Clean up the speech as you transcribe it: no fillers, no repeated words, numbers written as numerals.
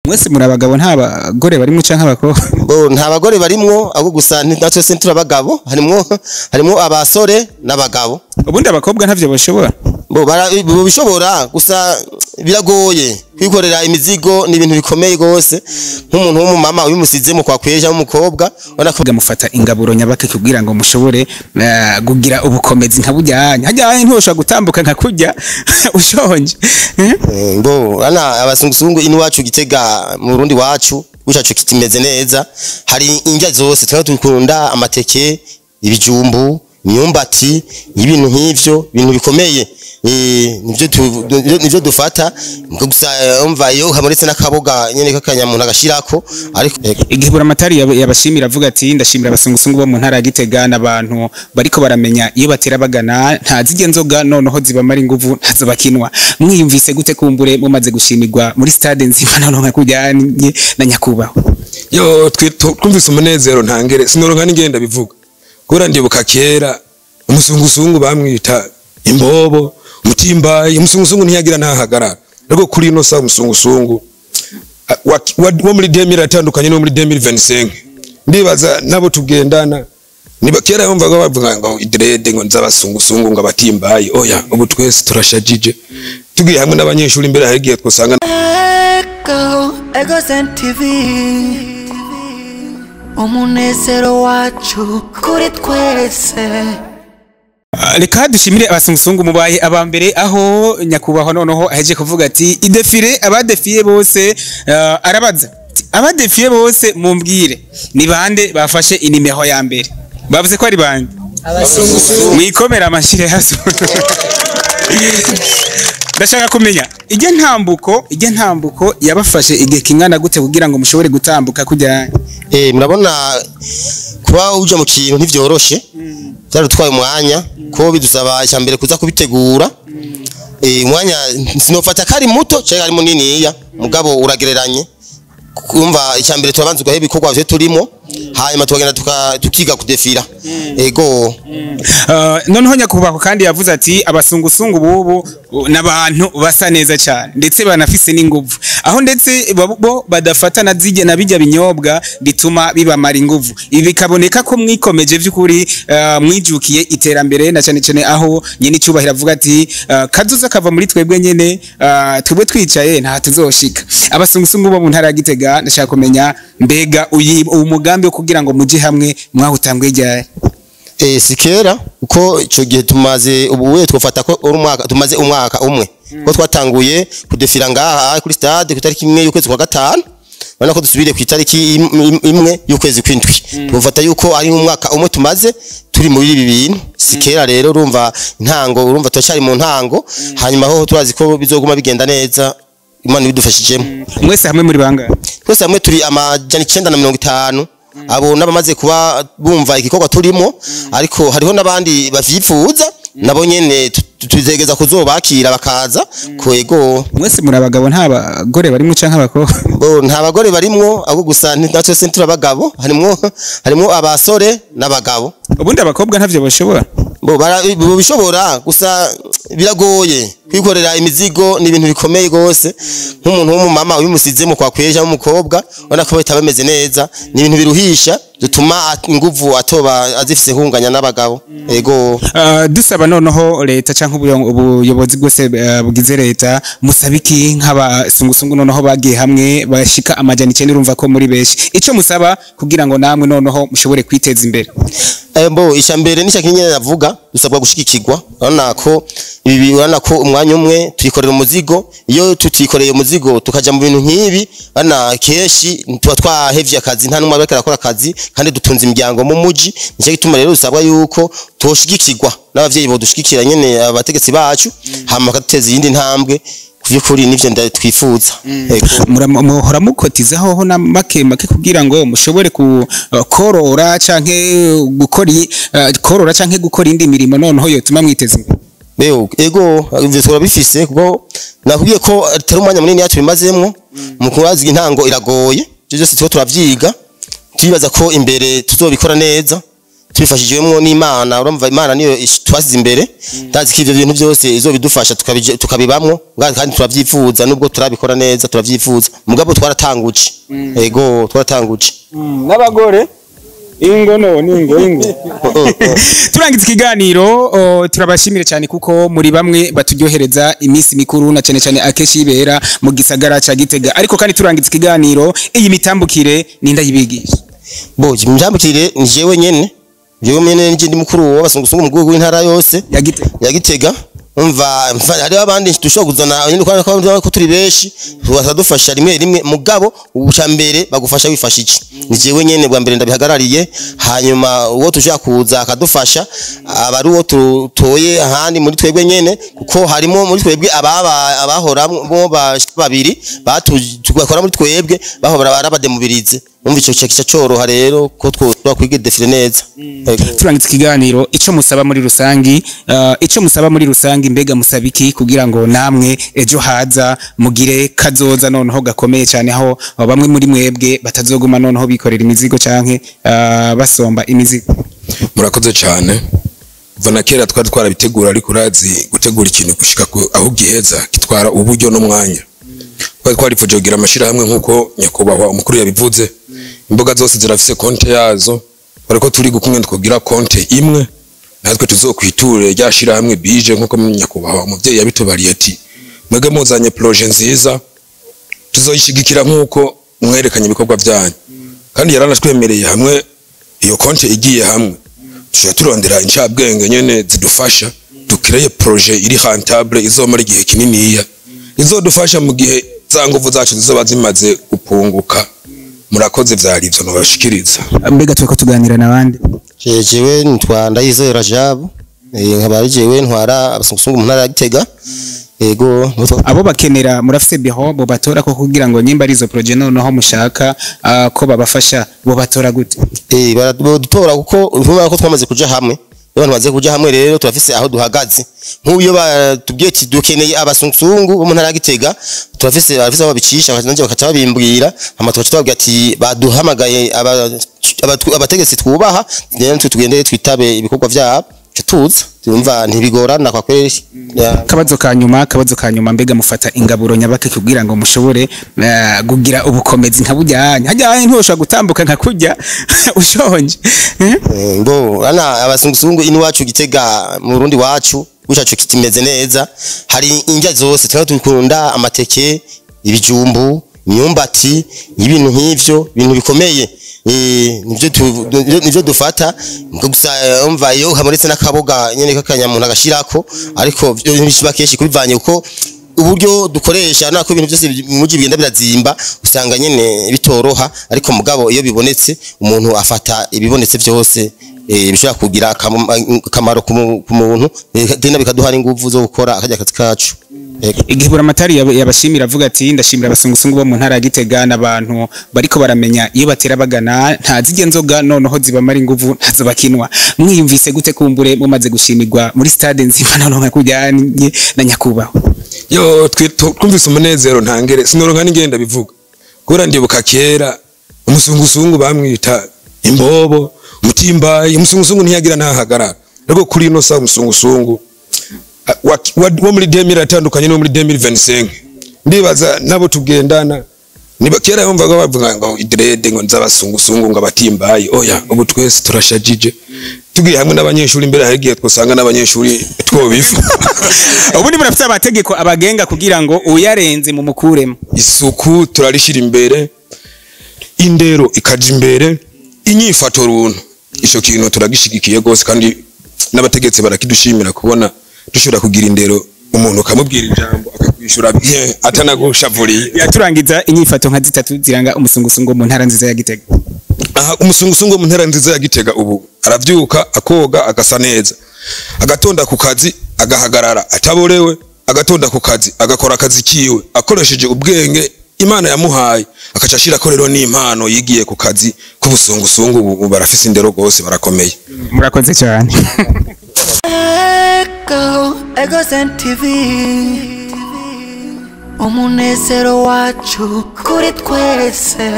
Mwese muri abagabo nta bagore barimwe canke abakobwa? Bo nta bagore barimwo ahubwo gusa natwe sentura abagabo harimo abasore n'abagabo. Ubundi abakobwa ntavyo bashobora? Bo bishobora gusa biragoye kwikorera imizigo ni ibintu bikomeye gose nk'umuntu w'umumama ubimusizemo kwa kweja umukobwa ubona ko mufata ingaburo nyabake kugira ngo mushobore kugira ubukomezi nka bujyanye hajyanye ntosha gutambuka nka kujya ushonje. Ngo ana abasungusungu ino wacu Gitega mu Burundi wacu ucacu kitimeze neza hari indya zose tukunda amateke ibijumbu imyumbati ibintu nk'ivyo ibintu bikomeye nivyo dufata gusa umva iyo hamuretse n'akaboga nyene kakanyamuntu agashirako ariko igihebura amatari yabashimira avuga ati ndashimira abasungusungu bo mu ntara ya Gitega n'abantu bariko baramenya iyo batera bagana ntazige nzoga noneho zibamara inguvu ntazo bakinwa mwiyumvise gute kumbure mumaze gushimirwa muri stade nzima noneho kujyanye na nyakubaho yo twumvise umunezero ntangere sinoronka n'ingenda bivuga gora ndibuka kera umusungusungu bamwita imbobo mutimbaye umusungusungu ntiyagira ntahagarara rego kuri ino sa umusungusungu wo muri 2000 atandukanye no muri 2025 ndibaza nabo tugendana niba kera yumvaga bavuga ngo idrede ngo nzabasungusungu ngo abatimbaye oya ubu twese turashajije tugiye hamwe n'abanyeshuri imbere hagiye twosanga Ego TV umunezero wacu kuri twese. Reka dushimire abasungusungu mubaye abambere aho nyakubahwa noneho aheje kuvuga ati idefire abadefiye bose arabaza abadefiye bose mumbwire ni bande bafashe inimero ya mbere bavuze ko ari bande abasungusungu mwikomera amashire hasi. Ndashaka kumenya ije ntambuko yabafashe igihe kingana gute kugira ngo mushobore gutambuka kujya murabona kuba uje mu kintu ntivyoroshe byarutwaye umwanya ko bidusaba cyambere kuza kubitegura umwanya sinofata kari muto cyangwa ari muniniya mugabo uragereranye kumva icyambere turabanza ugahe ibikorwa byo turimo hanyuma tugenda tukiga kudefira ego noneho nyakubahwa kandi yavuze ati abasungusungu bubu nabantu basa neza cyane ndetse banafise n'inguvu aho ndetse bo badafata na zige na bijya binyobwa bituma bibamara inguvu ibi bikaboneka ko mwikomeje by'ukuri mwijukiye iterambere na cyane aho nyene icubahira avuga ati kazuza kava muri twebwe nyene twebwe twicaye nta tuzoshika abasungusungu bo mu ntara ya Gitega ndashaka kumenya mbega umugambi wo kugira ngo muje hamwe mwahutangwe ryari sikera uko ico gihe tumaze ubuwe twofata ko umwaka tumaze umwaka umwe ko twatanguye kudefira ngaha kuri stade ku tariki 1 y'ukwezi kwa gatanu bana ko dusubire ku tariki 1 y'ukwezi kw'indwi twofata yuko ari umwaka umwe tumaze turi muri ibi bintu sikera rero urumva ntango urumva twacari mu ntango hanyuma ho turazi ko bizoguma bigenda neza Imana bidufashijemo mwese hamwe muri banga twese hamwe turi amajana 950 abo nabamaze kuba bumva igikorwa turimo ariko hariho nabandi bavyifuza nabo nyene tuzegeza kuzobakira bakaza kwego mwese muri abagabo nta bagore barimwe canke abakobwa bo nta bagore barimwo ahubwo gusa natwe sentura abagabo harimo abasore n'abagabo ubundi abakobwa ntavyo bashobora bo bishobora gusa biragoye kwikorera imizigo ni ibintu bikomeye gose nk'umuntu w'umumama ubimusizemo kwa kweja umukobwa ubona ko bitabameze neza ni ibintu biruhisha dutuma inguvu atoba azifise nkunganya n'abagabo ego dusaba noneho leta canke ubuyobozi bwose bugize leta musabiki nk'abasungusungu noneho bagiye hamwe bashika amajana 9 urumva ko muri beshi ico musaba kugira ngo namwe noneho mushobore kwiteza imbere bo ishambere nisha kinyene navuga dusabwa gushikikirwa urana ko umwanya umwe turikorera umuzigo iyo tutikoreye umuzigo tukaja mu bintu nk'ibi bana keshi tuba twahevye akazi nta numwe abekera akora akazi kandi dutunze imiryango mu muji nicyo gituma rero dusabwa yuko toshigikirwa n'abavyeyi bodushigikira nyene abategetsi bacu hama bakateza iyindi ntambwe kuri nivyo ndatwifuza muhora mukotizaho ho na make kugira ngo mushobore korora canke korora canke gukora indi mirimo noneho yotuma mwiteza imbere ego ivyo twara bifise kuko nakubwiye ko atari umwanya munini yacu bimazemwo mu kubaza intango iragoye byose turavyiga tubibaza ko imbere tuzobikora neza tubifashijwemo n'Imana urumva Imana niyo twasize imbere tazi ko ivyo bintu byose izobidufasha tukabibamwo kandi turavyifuza nubwo turabikora neza turavyifuza mugabo twaratanguje yego twaratanguje n'abagore ingo turangiza ikiganiro turabashimire cyane kuko muri bamwe baturyohereza iminsi mikuru na cyane akeshi ibera mu gisagara ca Gitega ariko kandi turangiza ikiganiro iyi mitambukire ninda yibigisha bo imjambukire ni jewe nyene ndi mukuru w'abasungusungu mu rwego w'intara yose ya Gitega umva hari abandi dushobora kuzana nyine ko turi beshi bazadufasha rimwe mugabo ubuca mbere bagufasha wifashije ni jewe nyene bwa mbere ndabihagarariye hanyuma uwo tujya kuza akadufasha abari uwo tutoye ahandi muri twebwe nyene kuko harimo muri twebwe abahoramo babiri batugakora muri twebwe bahobora barabademubirize umva ico cyo cyoroha rero ko twakwiga defile neza turangiza ikiganiro ico musaba muri rusangi mbega musabiki kugira ngo namwe ejo haza mugire kazoza noneho gakomeye cyane aho bamwe muri mwebwe batazoguma noneho bikorera imizigo canke basomba imizigo murakoze cyane vana kera twari twarabitegura ariko urazi gutegura ikintu gushika aho giheza kitwara uburyo n'umwanya twarifuza kugira amashirahamwe nkuko nyakubahwa umukuru yabivuze imboga zose zirafise konte yazo ariko turi gukumwe twogira konte imwe natwe tuzokwiture ryashirahamwe bije nkuko nyakubahwa umuvyeyi yabitubariye ati mwege muzanye projet nziza tuzoyishigikira nkuko mwerekanye ibikorwa byanyu kandi yaranatwemereye hamwe iyo konte igiye hamwe tuja turondera incabwenge nyene zidufasha dukireye projet iri rentable izomara igihe kininiya izodufasha mu gihe za nguvu zacu zizoba zimaze gupunguka murakoze vyari ivyo nobashikiriza mbega tweko tuganira nabandi jewe ntwanda yizera jabo nkabari jewe ntwara abasungusungu mu ntara ya Gitega yego abo bakenera murafise biho bo batora ko kugira ngo nyimba arizo projet noneho mushaka ko babafasha bo batora gute baradutora kuko uvuga ko twamaze kuja hamwe abantu baze kuja hamwe rero turafise aho duhagaze nk'uyo batubwiye ati dukeneye abasungusungu bo mu ntara ya Gitega turafise aho babicisha bakanje bakaca babimbwira amatwaca twabwiye ati baduhamagaye abategetsi twubaha rero tugendeye twitabe ibikorwa vyabo tuza tumva ntibigorana kwa kweli kabazo kanyuma mbega mufata ingaburo nyabake kugira ngo mushobore gugira ubukomezi nka bujyanye hajyanye ntosha gutambuka nka kujya ushonje ngo ana abasungusungu inwacu Gitega mu Burundi wacu ucacu kitimeze neza hari indya zose tukunda amateke ibijumbu imyumbati ibintu nk'ivyo bintu bikomeye nivyo dufata gusa umva iyo hamuretse n'akaboga nyene kakanyamuntu agashirako ariko bishiba keshi kubivanye uko uburyo dukoresha nako ibintu byose muji bigenda birazimba usanga nyene bitoroha ariko mugabo iyo bibonetse umuntu afata ibibonetse byose bishobora kugira akamaro ku muntu dena bikaduha ingufu zo gukora akajya kazi kacu igihebura amatari yabashimira avuga ati ndashimira abasungusungu bo mu ntara ya Gitega n'abantu bariko baramenya iyo batera bagana ntazige nzoga noneho zibamara ingufu ntazo bakinwa mwiyumvise gute kumbure mumaze gushimirwa muri stade nzima noneho nkakujyanye na nyakubahwa yo twumvise umunezero ntangere sinoronka n'ingenda bivuga gura ndibuka kera umusungusungu bamwita imbobo mutimbaye umusungusungu ntiyagira ntahagarara ariko kuri ino sa umusungusungu wo muri 2000 atandukanye no muri 2025 ndibaza nabo tugendana niba kera yumvaga bavuga ngo idrede ngo nzabasungusungu ngo abatimbaye oya ubu twese turashajije tugiye hamwe n'abanyeshuri imbere harigiye twosanga n'abanyeshuri twobifu ubu ni murafite abategeko abagenga kugira ngo uyarenze mu mukuremo isuku turarishira imbere indero ikaje imbere inyifato runtu ico kintu turagishigikiye gose kandi n'abategetsi barakidushimira kubona dushobora kugira indero umuntu kamubwira ijambo akakwishura bien atanagushavuriye yaturangiza inyifato nka zitatu ziranga umusungusungu mu ntara nziza ya Gitega umusungusungu mu ntara nziza ya Gitega ubu aravyuka akoga agasa neza agatonda ku kazi agahagarara ataborewe agatonda ku kazi agakora akazi kiwe akoresheje ubwenge Imana yamuhaye akacashira ko rero n'impano yigiye ku kazi k'ubusungusungu ubu barafise indero gose barakomeye murakoze cyane Ego TV umunezero wacu kuri twese